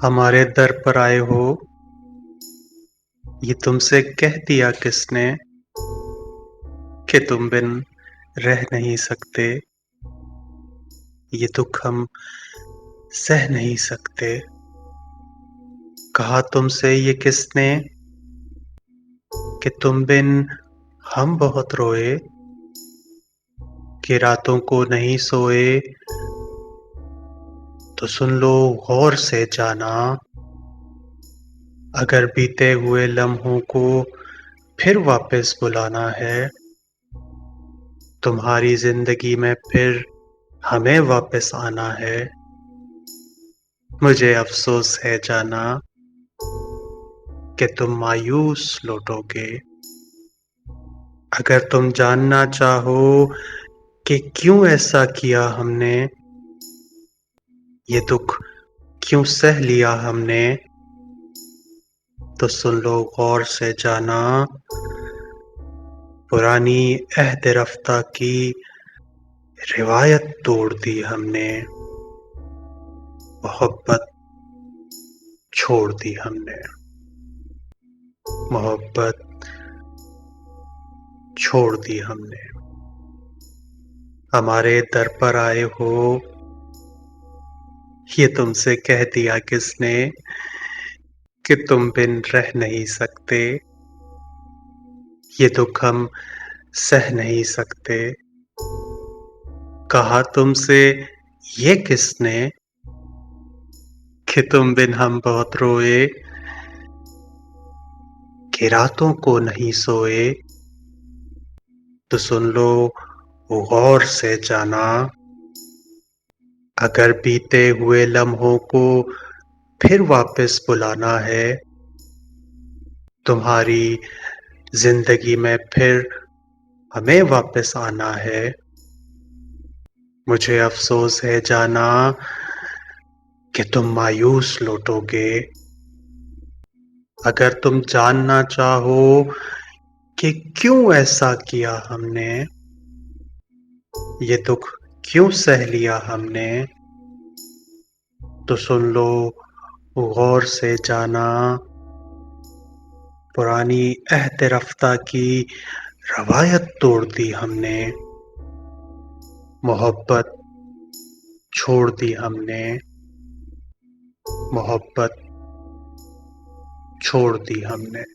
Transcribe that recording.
ہمارے در پر آئے ہو، یہ تم سے کہہ دیا کس نے کہ تم بن رہ نہیں سکتے؟ یہ دکھ ہم سہ نہیں سکتے۔ کہا تم سے یہ کس نے کہ تم بن ہم بہت روئے، کہ راتوں کو نہیں سوئے؟ تو سن لو غور سے جانا، اگر بیتے ہوئے لمحوں کو پھر واپس بلانا ہے، تمہاری زندگی میں پھر ہمیں واپس آنا ہے۔ مجھے افسوس ہے جانا کہ تم مایوس لوٹو گے۔ اگر تم جاننا چاہو کہ کیوں ایسا کیا ہم نے، یہ دکھ کیوں سہ لیا ہم نے، تو سن لو غور سے جانا، پرانی عہد رفتہ کی روایت توڑ دی ہم نے، محبت چھوڑ دی ہم نے، محبت چھوڑ دی ہم نے۔ ہمارے در پر آئے ہو، یہ تم سے کہہ دیا کس نے کہ تم بن رہ نہیں سکتے؟ یہ دکھ ہم سہ نہیں سکتے۔ کہا تم سے یہ کس نے کہ تم بن ہم بہت روئے، کہ راتوں کو نہیں سوئے؟ تو سن لو غور سے جانا، اگر بیتے ہوئے لمحوں کو پھر واپس بلانا ہے، تمہاری زندگی میں پھر ہمیں واپس آنا ہے۔ مجھے افسوس ہے جانا کہ تم مایوس لوٹو گے۔ اگر تم جاننا چاہو کہ کیوں ایسا کیا ہم نے، یہ دکھ کیوں سہ لیا ہم نے، تو سن لو غور سے جانا، پرانی عہد رفتہ کی روایت توڑ دی ہم نے، محبت چھوڑ دی ہم نے، محبت چھوڑ دی ہم نے۔